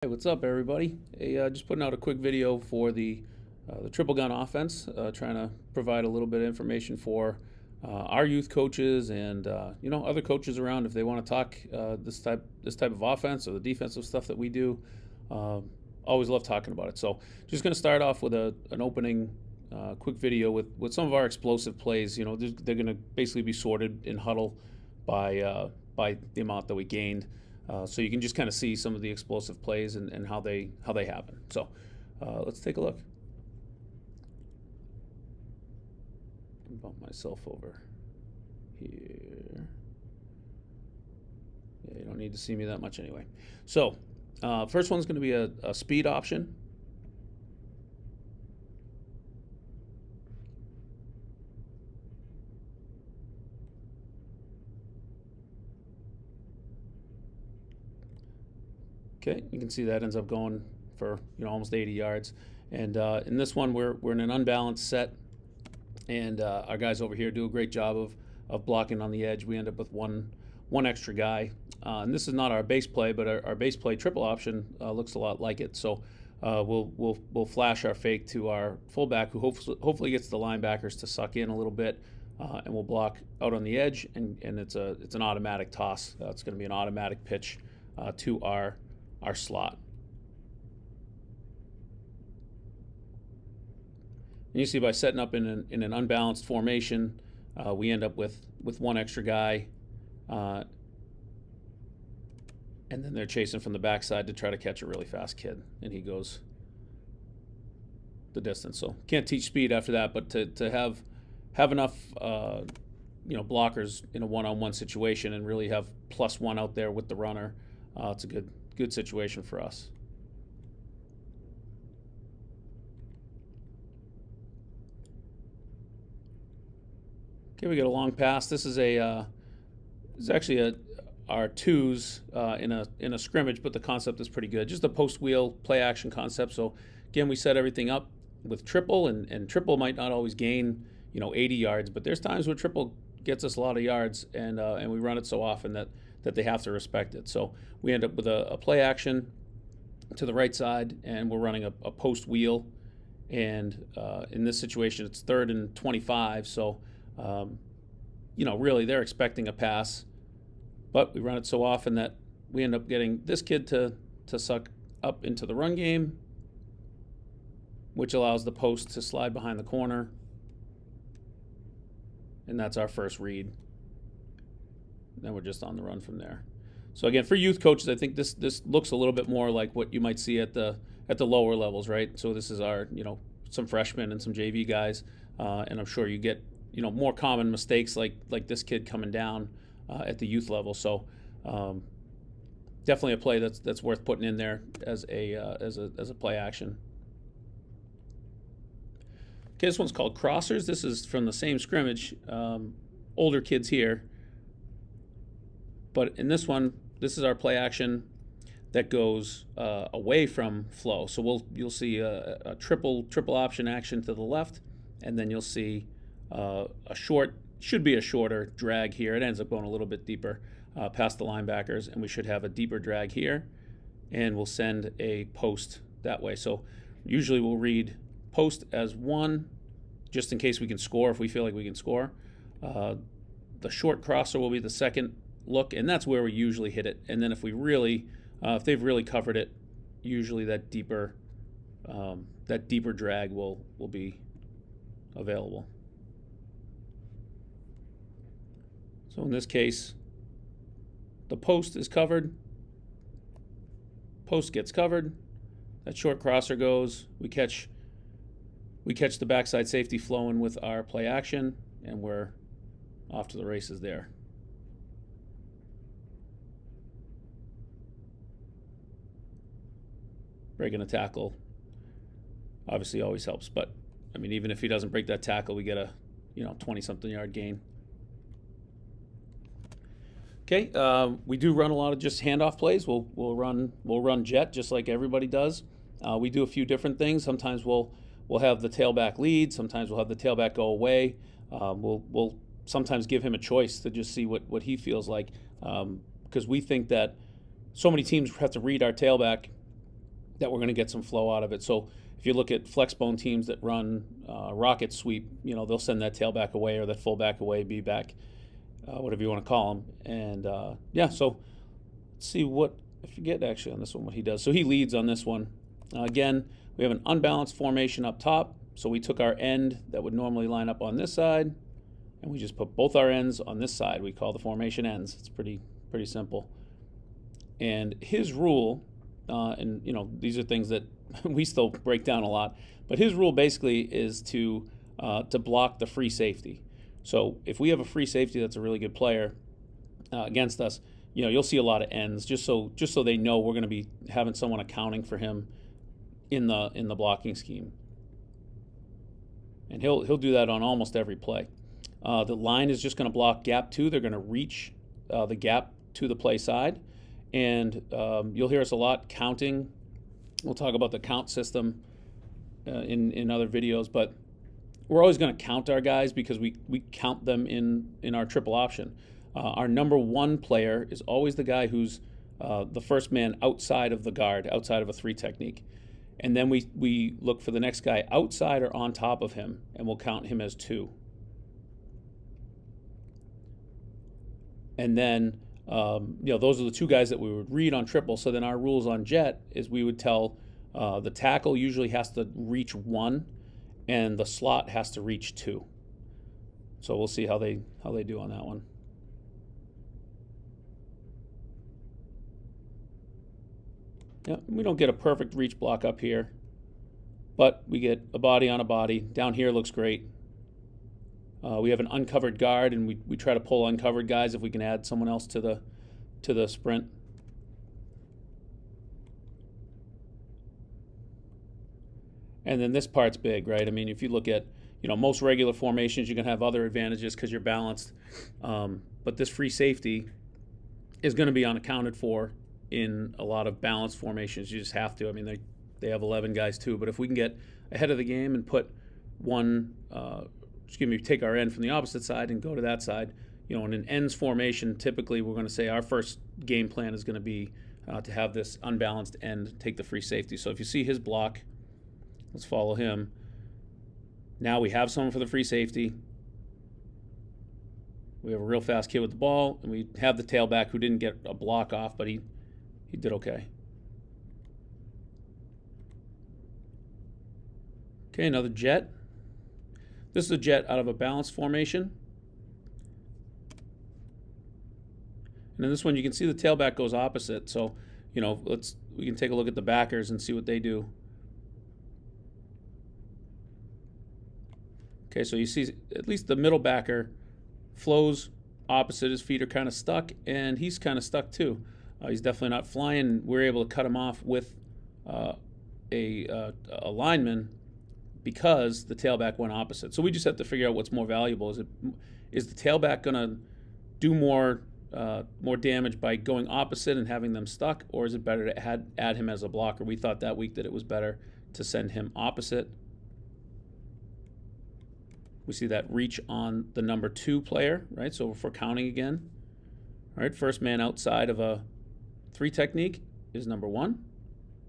Hey, what's up, everybody? Hey, just putting out a quick video for the triple gun offense, trying to provide a little bit of information for our youth coaches and other coaches around if they want to talk this type of offense or the defensive stuff that we do. Always love talking about it. So, just going to start off with an opening quick video with some of our explosive plays. They're going to basically be sorted in huddle by the amount that we gained. So you can just kind of see some of the explosive plays and how they happen. So let's take a look. Bump myself over here. Yeah, you don't need to see me that much anyway. So first one's going to be a speed option. Okay, you can see that ends up going for almost 80 yards. And in this one, we're in an unbalanced set, and our guys over here do a great job of blocking on the edge. We end up with one extra guy. And this is not our base play, but our base play triple option looks a lot like it. So we'll flash our fake to our fullback, who hopefully gets the linebackers to suck in a little bit, and we'll block out on the edge. And it's an automatic toss. It's going to be an automatic pitch to our slot. And you see, by setting up in an unbalanced formation, we end up with one extra guy, and then they're chasing from the backside to try to catch a really fast kid, and he goes the distance. So can't teach speed after that, but to have enough blockers in a one-on-one situation and really have +1 out there with the runner, it's a good situation for us. Okay, we get a long pass. This is actually our twos in a scrimmage, but the concept is pretty good. Just a post wheel play action concept. So again, we set everything up with triple, and triple might not always gain 80 yards, but there's times where triple gets us a lot of yards, and we run it so often that they have to respect it. So we end up with a play action to the right side, and we're running a post wheel. And in this situation, it's 3rd and 25. So, really they're expecting a pass, but we run it so often that we end up getting this kid to suck up into the run game, which allows the post to slide behind the corner. And that's our first read. Then we're just on the run from there. So again, for youth coaches, I think this looks a little bit more like what you might see at the lower levels, right? So this is our some freshmen and some JV guys, and I'm sure you get more common mistakes like this kid coming down at the youth level. So definitely a play that's worth putting in there as a play action. Okay, this one's called crossers. This is from the same scrimmage, older kids here. But in this one, this is our play action that goes away from flow. So you'll see a triple option action to the left, and then you'll see should be a shorter drag here. It ends up going a little bit deeper past the linebackers, and we should have a deeper drag here, and we'll send a post that way. So usually we'll read post as 1, just in case we can score, if we feel like we can score. The short crosser will be the second look, and that's where we usually hit it. And then if they've really covered it, usually that deeper drag will be available. So in this case, the post is covered. Post gets covered. That short crosser goes. We catch the backside safety flowing with our play action, and we're off to the races there. Breaking a tackle obviously always helps, but I mean, even if he doesn't break that tackle, we get a 20-something yard gain. Okay, we do run a lot of just handoff plays. We'll run jet just like everybody does. We do a few different things. Sometimes we'll have the tailback lead. Sometimes we'll have the tailback go away. We'll sometimes give him a choice to just see what he feels like, because we think that so many teams have to read our tailback that we're going to get some flow out of it. So if you look at flexbone teams that run rocket sweep, they'll send that tailback away or that fullback away, B back, whatever you want to call them. And so let's see what, I forget actually on this one what he does. So he leads on this one. Again, we have an unbalanced formation up top. So we took our end that would normally line up on this side, and we just put both our ends on this side. We call the formation ends. It's pretty simple. And his rule, and these are things that we still break down a lot, but his rule basically is to block the free safety. So if we have a free safety that's a really good player against us, you'll see a lot of ends just so they know we're going to be having someone accounting for him in the blocking scheme. And he'll do that on almost every play. The line is just going to block gap 2. They're going to reach the gap to the play side. And you'll hear us a lot counting. We'll talk about the count system in other videos, but we're always going to count our guys because we count them in our triple option. Our number 1 player is always the guy who's the first man outside of the guard, outside of a 3 technique. And then we look for the next guy outside or on top of him, and we'll count him as 2. And then, those are the 2 guys that we would read on triple. So then our rules on jet is we would tell the tackle usually has to reach 1, and the slot has to reach 2. So we'll see how they do on that one. Yeah, we don't get a perfect reach block up here, but we get a body on a body. Down here looks great. We have an uncovered guard, and we try to pull uncovered guys if we can add someone else to the sprint. And then this part's big, right? I mean, if you look at most regular formations, you can have other advantages because you're balanced, but this free safety is going to be unaccounted for in a lot of balanced formations. You just have to. I mean, they have 11 guys too, but if we can get ahead of the game and put take our end from the opposite side and go to that side, in an ends formation, typically we're going to say our first game plan is going to be to have this unbalanced end take the free safety. So if you see his block, let's follow him. Now we have someone for the free safety. We have a real fast kid with the ball, and we have the tailback who didn't get a block off, but he did okay. Okay, another jet. This is a jet out of a balanced formation. And in this one, you can see the tailback goes opposite. So, we can take a look at the backers and see what they do. Okay, so you see at least the middle backer flows opposite. His feet are kind of stuck, and he's kind of stuck too. He's definitely not flying. We're able to cut him off with a lineman because the tailback went opposite. So we just have to figure out what's more valuable. Is the tailback going to do more damage by going opposite and having them stuck, or is it better to add him as a blocker? We thought that week that it was better to send him opposite. We see that reach on the number 2 player, right? So if we're counting again, all right, first man outside of a 3 technique is number 1,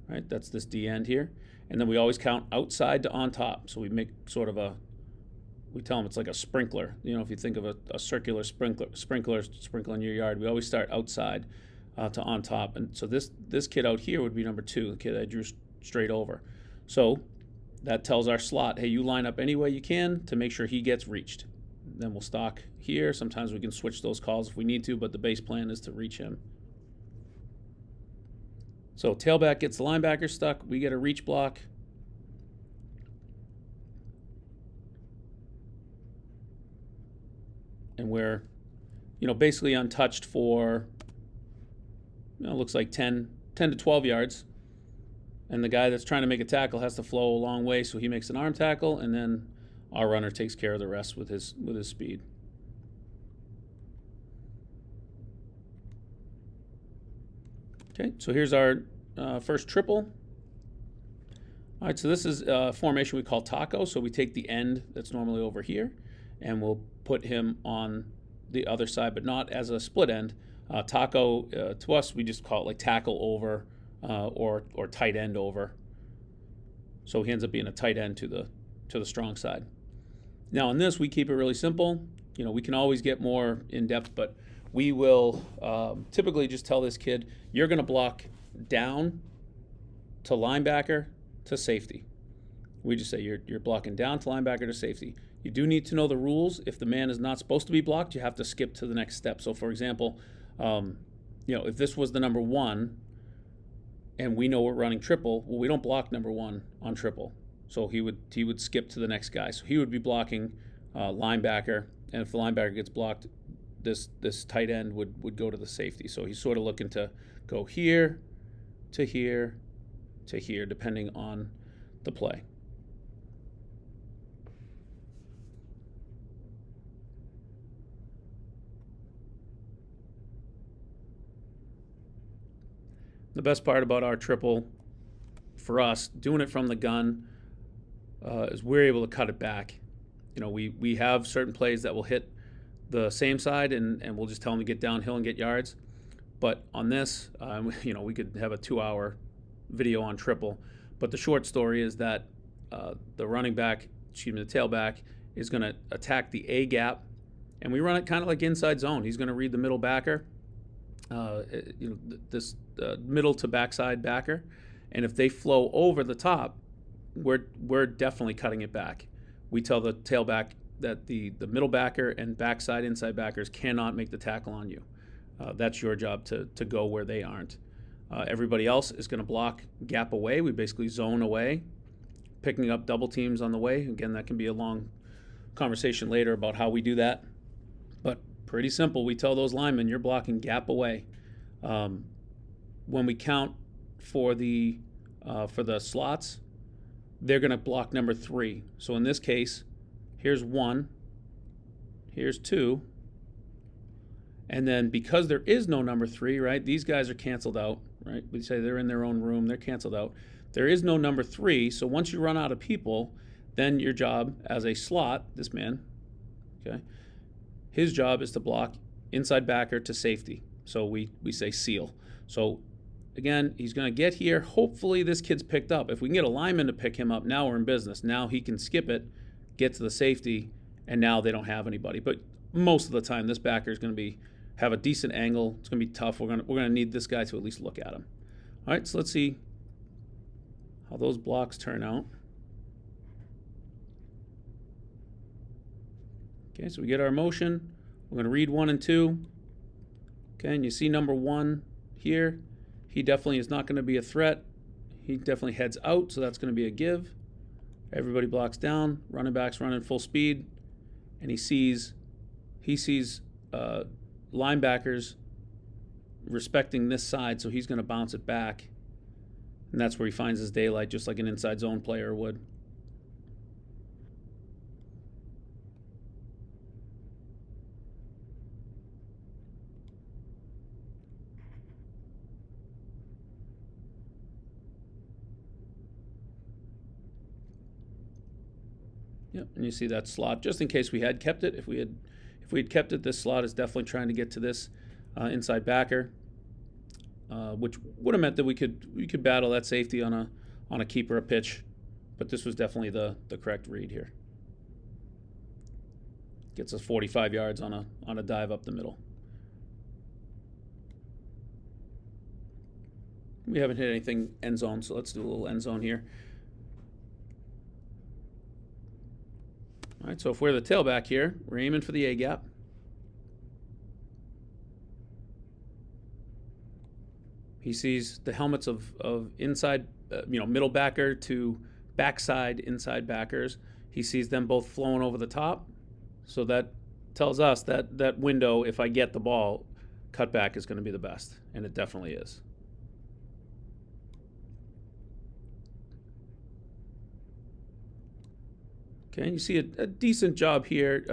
right? That's this D end here. And then we always count outside to on top. So we make sort of we tell them it's like a sprinkler. If you think of a circular sprinkler in your yard, we always start outside to on top. And so this kid out here would be number 2, the kid I drew straight over. So that tells our slot, hey, you line up any way you can to make sure he gets reached. Then we'll stock here. Sometimes we can switch those calls if we need to, but the base plan is to reach him. So tailback gets the linebacker stuck. We get a reach block. And we're, basically untouched for, looks like 10 to 12 yards. And the guy that's trying to make a tackle has to flow a long way, so he makes an arm tackle, and then our runner takes care of the rest with his speed. Okay, so here's our first triple. All right, so this is a formation we call taco. So we take the end that's normally over here, and we'll put him on the other side, but not as a split end. Taco, to us, we just call it like tackle over or tight end over. So he ends up being a tight end to the strong side. Now in this, we keep it really simple. We can always get more in depth, but we will typically just tell this kid, you're going to block down to linebacker to safety. We just say you're blocking down to linebacker to safety. You do need to know the rules. If the man is not supposed to be blocked, you have to skip to the next step. So for example, if this was the number 1 and we know we're running triple, well, we don't block number 1 on triple. So he would skip to the next guy. So he would be blocking linebacker, and if the linebacker gets blocked, this tight end would go to the safety. So he's sort of looking to go here to here to here, depending on the play. The best part about our triple, for us, doing it from the gun, is we're able to cut it back. We have certain plays that will hit the same side, and we'll just tell them to get downhill and get yards. But on this, we could have a 2-hour video on triple. But the short story is that the tailback is going to attack the A gap, and we run it kind of like inside zone. He's going to read the middle backer, this middle to backside backer, and if they flow over the top, we're definitely cutting it back. We tell the tailback that the middle backer and backside inside backers cannot make the tackle on you. That's your job to go where they aren't. Everybody else is going to block gap away. We basically zone away, picking up double teams on the way. Again, that can be a long conversation later about how we do that. But pretty simple. We tell those linemen, you're blocking gap away. When we count for the slots, they're going to block number 3. So in this case, here's 1, here's 2, and then because there is no number 3, right, these guys are canceled out, right? We say they're in their own room, they're canceled out. There is no number 3, so once you run out of people, then your job as a slot, this man, okay, his job is to block inside backer to safety. So we say seal. So again, he's going to get here. Hopefully this kid's picked up. If we can get a lineman to pick him up, now we're in business. Now he can skip it, get to the safety, and now they don't have anybody. But most of the time, this backer is going to have a decent angle. It's going to be tough. We're going to need this guy to at least look at him. All right, so let's see how those blocks turn out. Okay, so we get our motion. We're going to read 1 and 2. Okay, and you see number 1 here. He definitely is not going to be a threat. He definitely heads out, so that's going to be a give. Everybody blocks down. Running back's running full speed, and he sees linebackers respecting this side, so he's going to bounce it back, and that's where he finds his daylight, just like an inside zone player would. Yep, and you see that slot. Just in case we had kept it, if we had kept it, this slot is definitely trying to get to this inside backer, which would have meant that we could battle that safety on a keeper a pitch, but this was definitely the correct read here. Gets us 45 yards on a dive up the middle. We haven't hit anything end zone, so let's do a little end zone here. All right, so if we're the tailback here, we're aiming for the A gap. He sees the helmets of inside, middle backer to backside inside backers. He sees them both flowing over the top. So that tells us that window, if I get the ball, cutback is going to be the best, and it definitely is. Okay, and you see a decent job here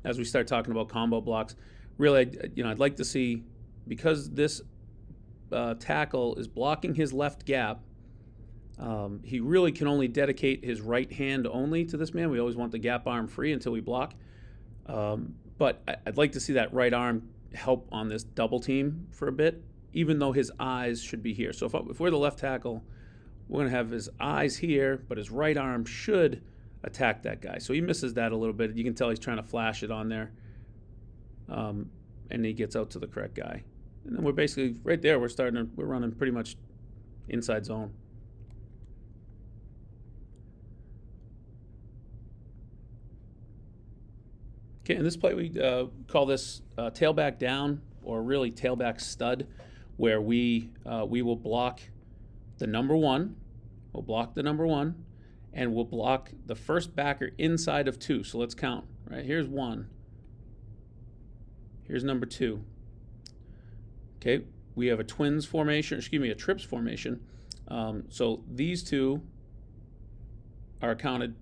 as we start talking about combo blocks. Really, I'd like to see, because this tackle is blocking his left gap, he really can only dedicate his right hand only to this man. We always want the gap arm free until we block. But I'd like to see that right arm help on this double team for a bit. even though his eyes should be here. So if we're the left tackle, we're going to have his eyes here, but his right arm should attack that guy. So he misses that a little bit. You can tell he's trying to flash it on there. And he gets out to the correct guy. And then we're basically, right there, we're running pretty much inside zone. Okay, in this play we call this tailback down, or really tailback stud, where we will block the number one. We'll block the number one, and we'll block the first backer inside of two. So let's count. Right, here's one. Here's number two. Okay, we have a twins formation, excuse me, a trips formation. So these two are accounted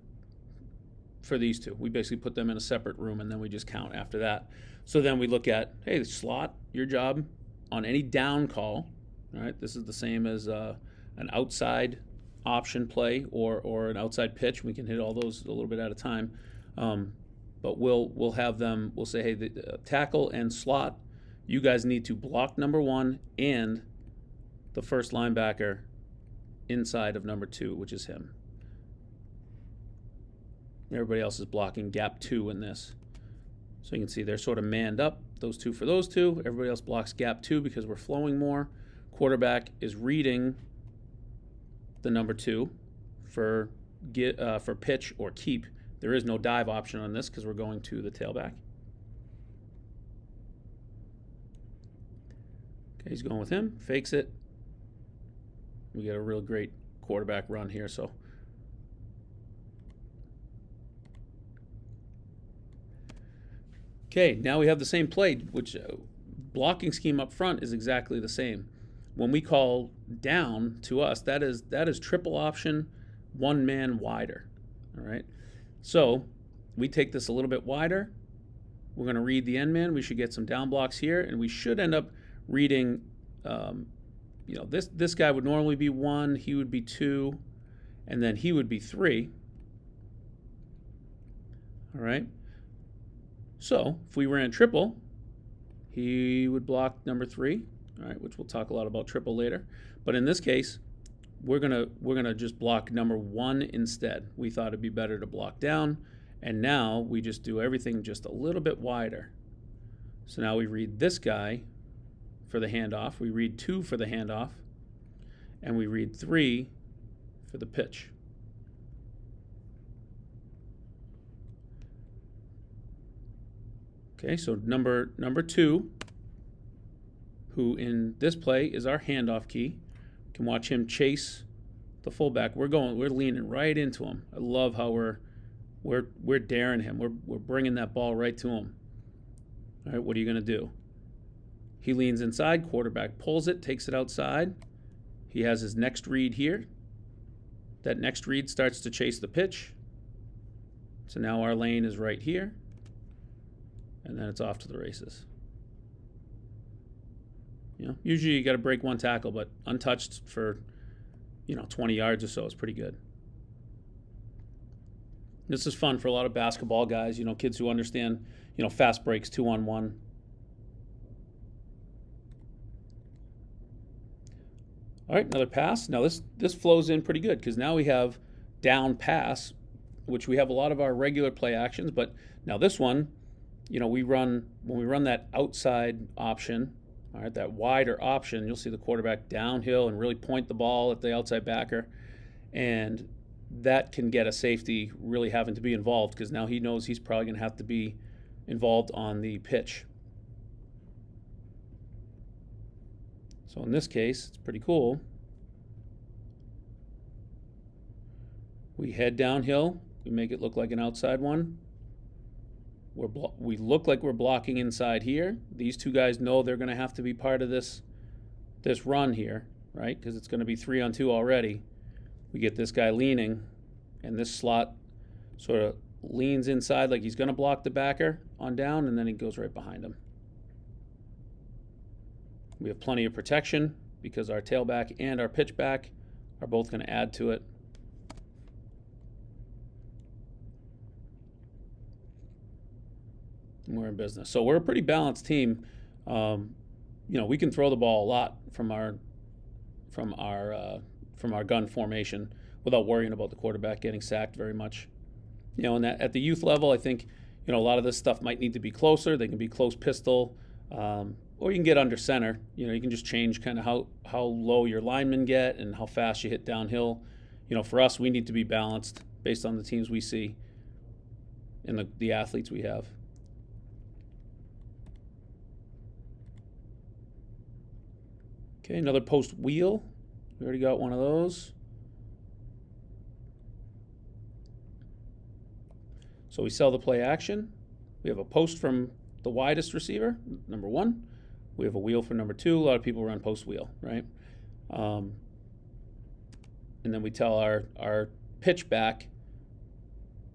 for these two. We basically put them in a separate room, and then we just count after that. So then we look at, hey, the slot, your job on any down call. All right, this is the same as an outside option play or an outside pitch. We can hit all those a little bit at a time. But we'll have them, we'll say, hey, the tackle and slot, you guys need to block number one and the first linebacker inside of number two, which is him. Everybody else is blocking gap two in this. So you can see they're sort of manned up, those two for those two. Everybody else blocks gap two because we're flowing more. Quarterback is reading the number two for pitch or keep. There is no dive option on this because we're going to the tailback. Okay, he's going with him, fakes it. We get a real great quarterback run here. So okay, now we have the same play, which blocking scheme up front is exactly the same. When we call down to us, that is triple option, one man wider. All right. So we take this a little bit wider. We're going to read the end man. We should get some down blocks here, and we should end up reading. This guy would normally be one, he would be two, and then he would be three. All right. So if we ran triple, he would block number three. All right, which we'll talk a lot about triple later. But in this case, we're gonna just block number one instead. We thought it'd be better to block down, and now we just do everything just a little bit wider. So now we read this guy for the handoff, we read two for the handoff, and we read three for the pitch. Okay, so number two, who in this play is our handoff key. You can watch him chase the fullback. We're leaning right into him. I love how we're daring him. We're bringing that ball right to him. All right, what are you going to do? He leans inside, quarterback pulls it, takes it outside. He has his next read here. That next read starts to chase the pitch. So now our lane is right here. And then it's off to the races. Usually you got to break one tackle, but untouched for 20 yards or so is pretty good. This is fun for a lot of basketball guys, kids who understand, fast breaks 2-on-1. All right, another pass. Now this flows in pretty good because now we have down pass, which we have a lot of our regular play actions, but now this one, when we run that outside option, all right, that wider option, you'll see the quarterback downhill and really point the ball at the outside backer. And that can get a safety really having to be involved because now he knows he's probably going to have to be involved on the pitch. So in this case, it's pretty cool. We head downhill. We make it look like an outside one. We look like we're blocking inside here. These two guys know they're going to have to be part of this run here, right? Because it's going to be 3-on-2 already. We get this guy leaning, and this slot sort of leans inside like he's going to block the backer on down, and then he goes right behind him. We have plenty of protection because our tailback and our pitchback are both going to add to it. And we're in business. So we're a pretty balanced team. we can throw the ball a lot from from our from our gun formation without worrying about the quarterback getting sacked very much. And that at the youth level, I think a lot of this stuff might need to be closer. They can be close pistol, or you can get under center. You can just change kind of how low your linemen get and how fast you hit downhill. For us, we need to be balanced based on the teams we see and the athletes we have. Okay, another post wheel. We already got one of those. So we sell the play action. We have a post from the widest receiver, number 1. We have a wheel for number 2. A lot of people run post wheel, right? And then we tell our pitch back,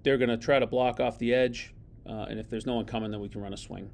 they're going to try to block off the edge, and if there's no one coming, then we can run a swing.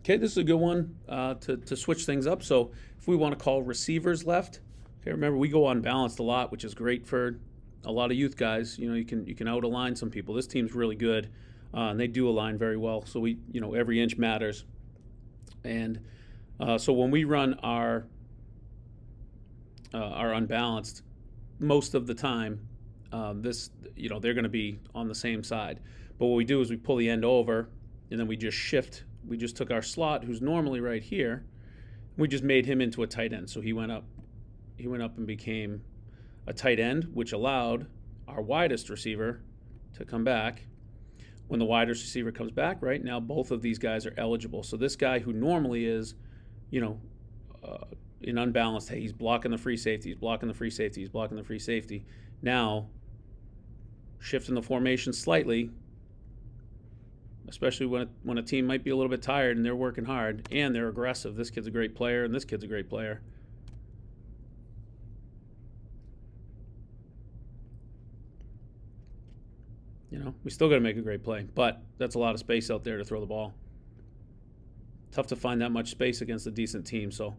Okay, this is a good one to switch things up. So if we want to call receivers left, okay, remember we go unbalanced a lot, which is great for a lot of youth guys. You can out align some people. This team's really good, and they do align very well. So every inch matters. And so when we run our unbalanced, most of the time, they're going to be on the same side. But what we do is we pull the end over, and then we just shift. We just took our slot, who's normally right here. We just made him into a tight end. So he went up and became a tight end, which allowed our widest receiver to come back. When the widest receiver comes back, right now both of these guys are eligible. So this guy who normally is, in unbalanced, hey, he's blocking the free safety, he's blocking the free safety, he's blocking the free safety. Now, shifting the formation slightly, especially when a team might be a little bit tired and they're working hard and they're aggressive. This kid's a great player and this kid's a great player. We still got to make a great play, but that's a lot of space out there to throw the ball. Tough to find that much space against a decent team, so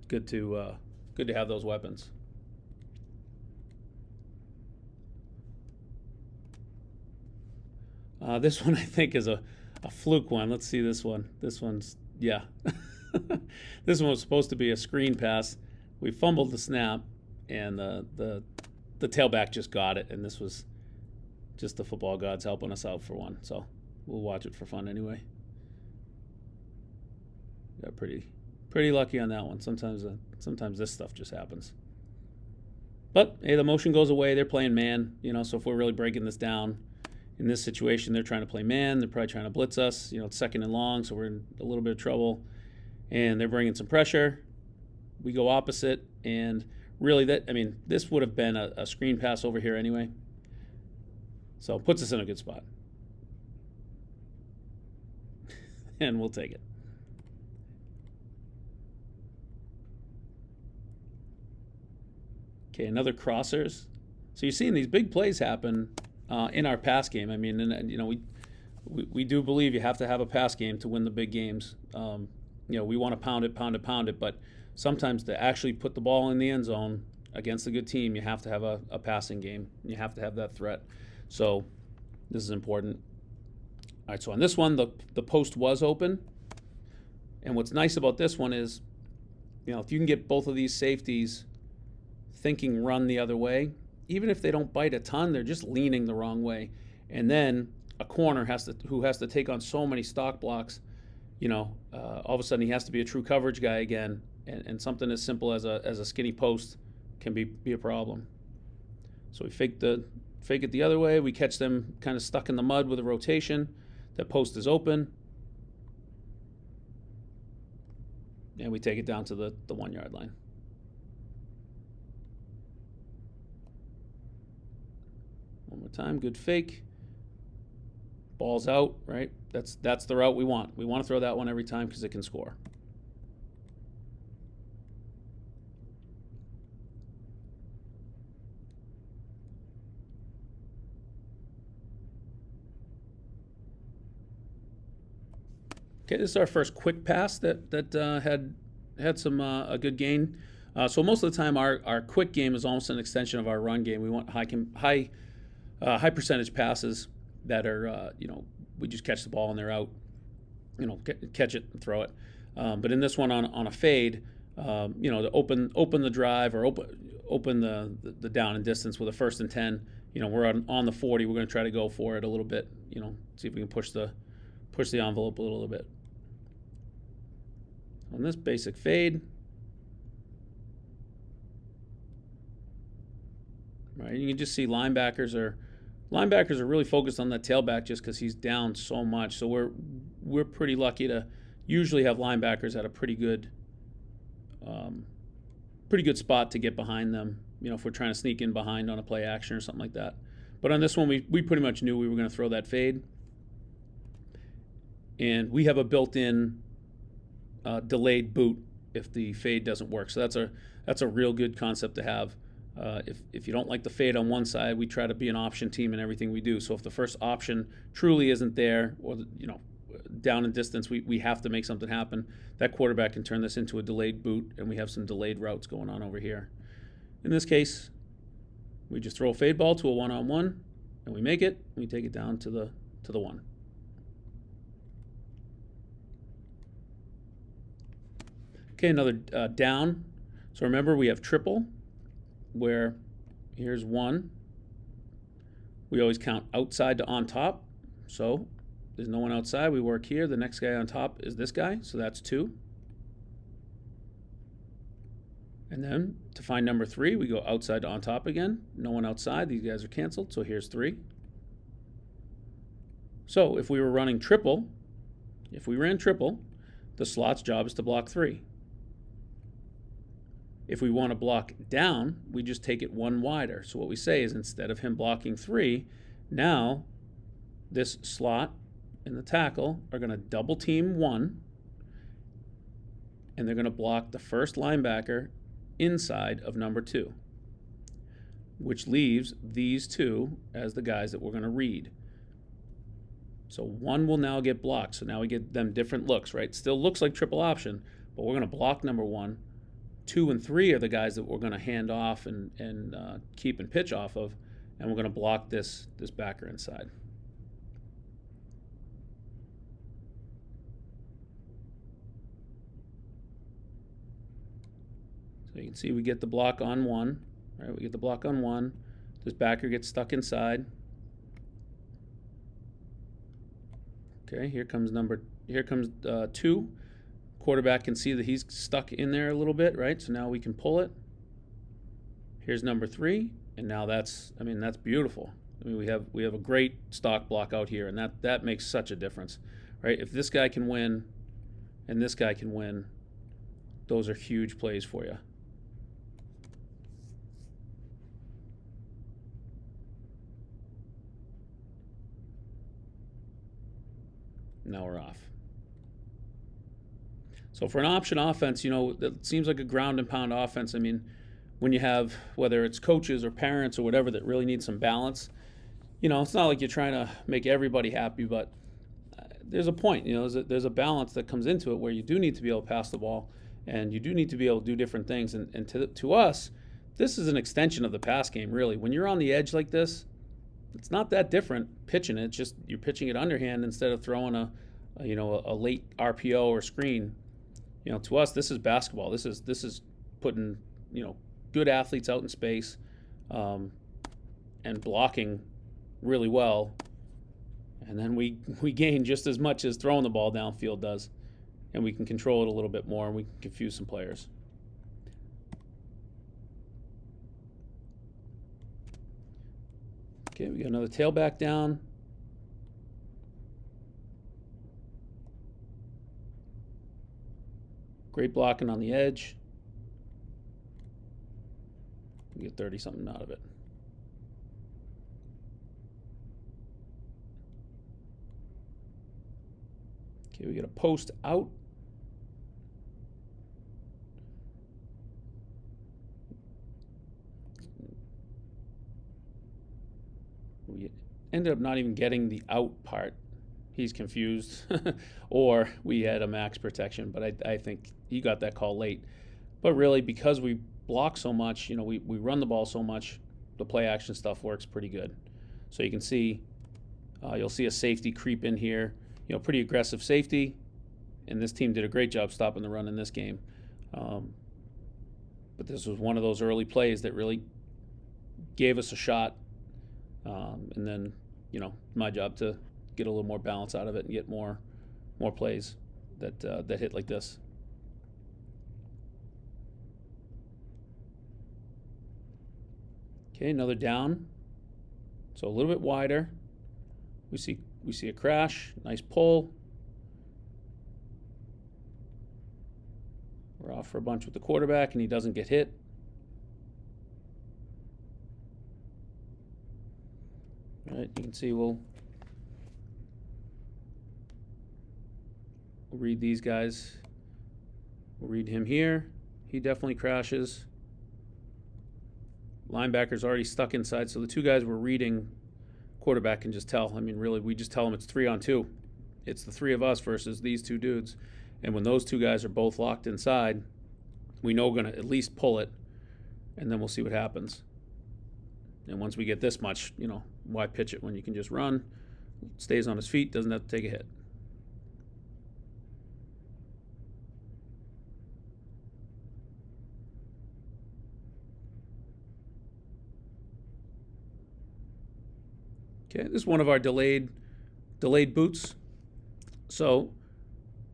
good to have those weapons. This one I think is a fluke one. Let's see this one. This one's, yeah. This one was supposed to be a screen pass. We fumbled the snap, and the tailback just got it, and this was just the football gods helping us out for one. So we'll watch it for fun anyway. Got pretty lucky on that one. Sometimes this stuff just happens. But hey, the motion goes away. They're playing man, so if we're really breaking this down, in this situation, they're trying to play man. They're probably trying to blitz us. It's 2nd and long, so we're in a little bit of trouble. And they're bringing some pressure. We go opposite, and really this would have been a screen pass over here anyway. So it puts us in a good spot. And we'll take it. Okay, another crossers. So you're seeing these big plays happen in our pass game. We do believe you have to have a pass game to win the big games. We want to pound it, but sometimes to actually put the ball in the end zone against a good team, you have to have a passing game. You have to have that threat. So this is important. All right, so on this one, the post was open. And what's nice about this one is, if you can get both of these safeties thinking run the other way, even if they don't bite a ton, they're just leaning the wrong way. And then a corner who has to take on so many stock blocks, all of a sudden he has to be a true coverage guy again, and something as simple as a skinny post can be a problem. So we fake it the other way. We catch them kind of stuck in the mud with a rotation. That post is open, and we take it down to the 1 yard line. One more time, good fake. Ball's out, right? That's the route we want. We want to throw that one every time because it can score. Okay, this is our first quick pass that had some a good gain. So most of the time, our quick game is almost an extension of our run game. We want high percentage passes that are we just catch the ball and they're out. Catch it and throw it. But in this one on a fade, to open the drive or open the down and distance with a 1st and 10. We're on the 40. We're going to try to go for it a little bit. See if we can push the envelope a little bit. On this basic fade, right? You can just see linebackers are really focused on that tailback just because he's down so much. So we're pretty lucky to usually have linebackers at a pretty good spot to get behind them. If we're trying to sneak in behind on a play action or something like that. But on this one, we pretty much knew we were going to throw that fade, and we have a built-in delayed boot if the fade doesn't work. So that's a real good concept to have. If you don't like the fade on one side, we try to be an option team in everything we do. So if the first option truly isn't there, or down in distance, we have to make something happen. That quarterback can turn this into a delayed boot, and we have some delayed routes going on over here. In this case, we just throw a fade ball to a one-on-one, and we make it. And we take it down to the 1. Okay, another down. So remember, we have triple, where here's 1. We always count outside to on top. So there's no one outside. We work here. The next guy on top is this guy, so that's 2. And then to find number 3, we go outside to on top again. No one outside. These guys are canceled, so here's 3. So if we were running triple, the slot's job is to block 3. If we want to block down, we just take it 1 wider. So what we say is, instead of him blocking 3, now this slot and the tackle are going to double team 1, and they're going to block the first linebacker inside of number 2, which leaves these 2 as the guys that we're going to read. So 1 will now get blocked. So now we get them different looks, right? Still looks like triple option, but we're going to block number 1. 2 and 3 are the guys that we're going to hand off and keep and pitch off of, and we're going to block this backer inside. So you can see we get the block on 1, right? We get the block on 1. This backer gets stuck inside. Okay, here comes 2. Quarterback can see that he's stuck in there a little bit, right? So now we can pull it. Here's number 3, and now that's beautiful. We have a great stock block out here, and that makes such a difference, right? If this guy can win and this guy can win, those are huge plays for you. Now we're off. So for an option offense, it seems like a ground and pound offense. I mean, when you have, whether it's coaches or parents or whatever that really need some balance, it's not like you're trying to make everybody happy, but there's a point. There's a balance that comes into it where you do need to be able to pass the ball, and you do need to be able to do different things. And to us, this is an extension of the pass game, really. When you're on the edge like this, it's not that different pitching it. It's just you're pitching it underhand instead of throwing a late RPO or screen. To us, this is basketball. This is putting good athletes out in space, and blocking really well, and then we gain just as much as throwing the ball downfield does, and we can control it a little bit more, and we can confuse some players. Okay, we got another tailback down. Great blocking on the edge. We get 30-something out of it. Okay, we get a post out. We ended up not even getting the out part. he's confused, or we had a max protection. But I think he got that call late. But really, because we block so much, we run the ball so much, the play action stuff works pretty good. So you can see, you'll see a safety creep in here, pretty aggressive safety, and this team did a great job stopping the run in this game. But this was one of those early plays that really gave us a shot, and then, my job to get a little more balance out of it and get more plays that hit like this. Okay, another down. So a little bit wider. We see a crash, nice pull. We're off for a bunch with the quarterback, and he doesn't get hit. All right, you can see we'll read these guys. We'll read him here. He definitely crashes. Linebacker's already stuck inside, so the two guys we're reading, quarterback can just tell. I mean, really, we just tell them it's 3-on-2. It's the three of us versus these two dudes. And when those two guys are both locked inside, we know we're going to at least pull it, and then we'll see what happens. And once we get this much, why pitch it when you can just run, stays on his feet, doesn't have to take a hit. Okay, this is one of our delayed boots. So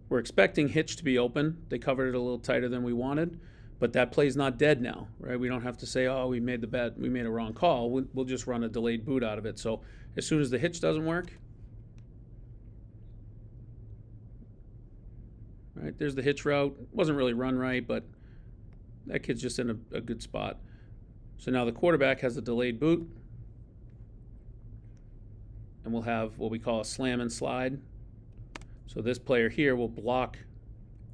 we're expecting hitch to be open. They covered it a little tighter than we wanted, but that play's not dead now, right? We don't have to say, oh, we made a wrong call. We'll just run a delayed boot out of it. So as soon as the hitch doesn't work, right, there's the hitch route. Wasn't really run right, but that kid's just in a good spot. So now the quarterback has a delayed boot, and we'll have what we call a slam and slide. So this player here will block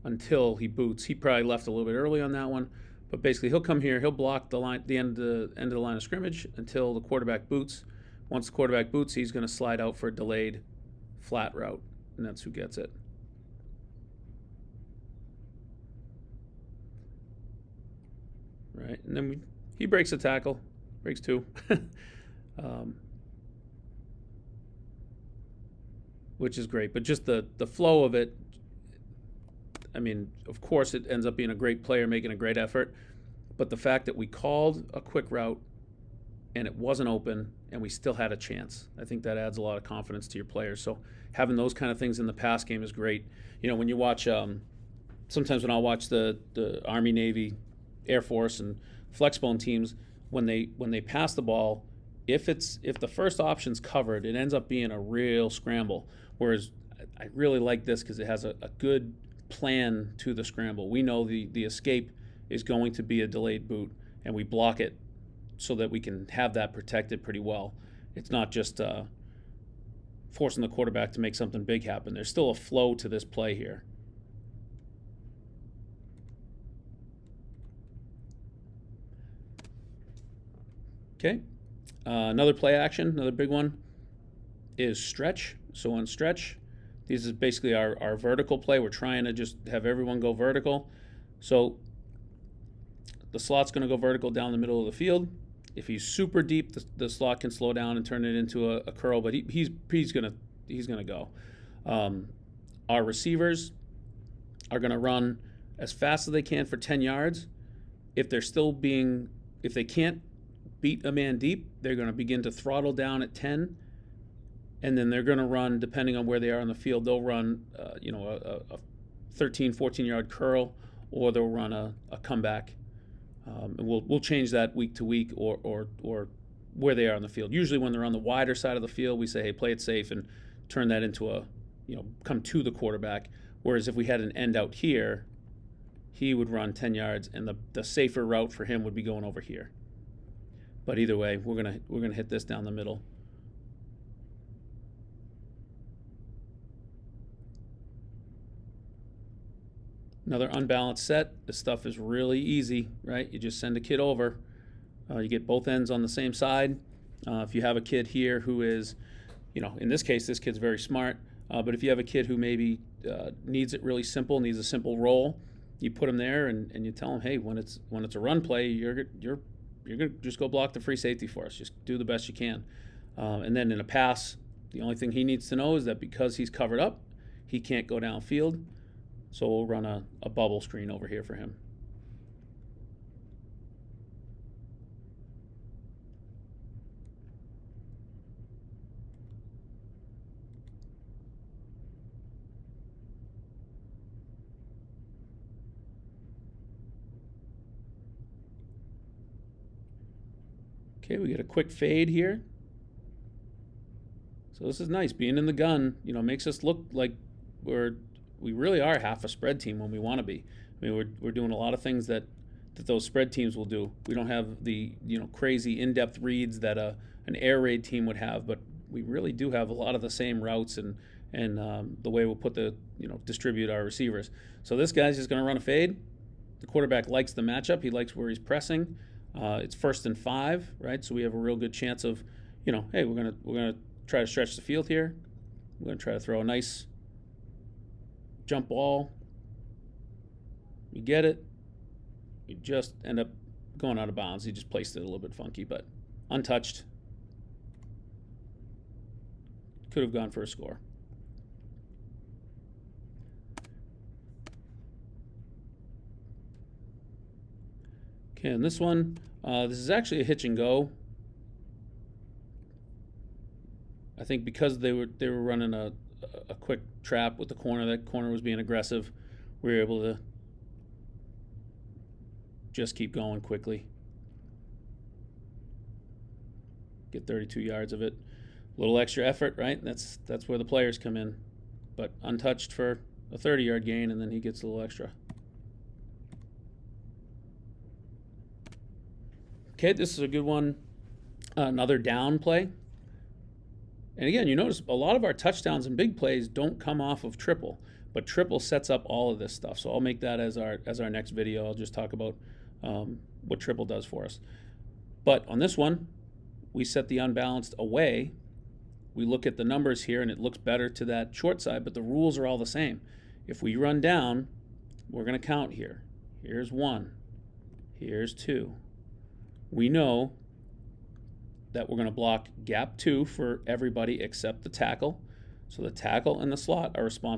until he boots. He probably left a little bit early on that one, but basically he'll come here, he'll block the end of the line of scrimmage until the quarterback boots. Once the quarterback boots, he's going to slide out for a delayed flat route, and that's who gets it. Right, and then he breaks a tackle, breaks two. Which is great, but just the flow of it, I mean, of course it ends up being a great player making a great effort, but the fact that we called a quick route and it wasn't open and we still had a chance, I think that adds a lot of confidence to your players. So having those kind of things in the pass game is great. When you watch, sometimes when I'll watch the Army, Navy, Air Force, and flexbone teams, when they pass the ball, if the first option's covered, it ends up being a real scramble. Whereas I really like this because it has a good plan to the scramble. We know the escape is going to be a delayed boot, and we block it so that we can have that protected pretty well. It's not just forcing the quarterback to make something big happen. There's still a flow to this play here. Okay. Another play action, another big one, is stretch. So on stretch, this is basically our vertical play. We're trying to just have everyone go vertical. So the slot's going to go vertical down the middle of the field. If he's super deep, the slot can slow down and turn it into a curl, but he's gonna go. Our receivers are going to run as fast as they can for 10 yards. If they can't beat a man deep, they're going to begin to throttle down at 10, and then they're going to run, depending on where they are on the field, they'll run a 13, 14-yard curl, or they'll run a comeback. And we'll change that week to week or where they are on the field. Usually when they're on the wider side of the field, we say, hey, play it safe and turn that into come to the quarterback. Whereas if we had an end out here, he would run 10 yards, and the safer route for him would be going over here. But either way, we're gonna hit this down the middle. Another unbalanced set. This stuff is really easy, right? You just send a kid over. You get both ends on the same side. If you have a kid here who is, in this case, this kid's very smart. But if you have a kid who maybe needs it really simple, needs a simple roll, you put them there and you tell them, hey, when it's a run play, you're gonna just go block the free safety for us. Just do the best you can. And then in a pass, the only thing he needs to know is that because he's covered up, he can't go downfield. So we'll run a bubble screen over here for him. Okay, we get a quick fade here. So this is nice. Being in the gun, makes us look like we really are half a spread team when we want to be. I mean, we're doing a lot of things that those spread teams will do. We don't have the crazy in-depth reads that an air raid team would have, but we really do have a lot of the same routes and the way we'll distribute our receivers. So this guy's just going to run a fade. The quarterback likes the matchup. He likes where he's pressing. It's 1st and 5, right? So we have a real good chance of, hey, we're gonna try to stretch the field here. We're gonna try to throw a nice jump ball. You get it. You just end up going out of bounds. He just placed it a little bit funky, but untouched. Could have gone for a score. Okay, and this one, this is actually a hitch and go. I think because they were running a quick trap with the corner, that corner was being aggressive, we were able to just keep going quickly. Get 32 yards of it. A little extra effort, right? That's where the players come in. But untouched for a 30-yard gain, and then he gets a little extra. Okay, this is a good one. Another down play. And again, you notice a lot of our touchdowns and big plays don't come off of triple, but triple sets up all of this stuff. So I'll make that as our next video. I'll just talk about what triple does for us. But on this one, we set the unbalanced away. We look at the numbers here, and it looks better to that short side, but the rules are all the same. If we run down, we're going to count here. Here's 1. Here's 2. We know that we're going to block gap 2 for everybody except the tackle. So the tackle and the slot are responsible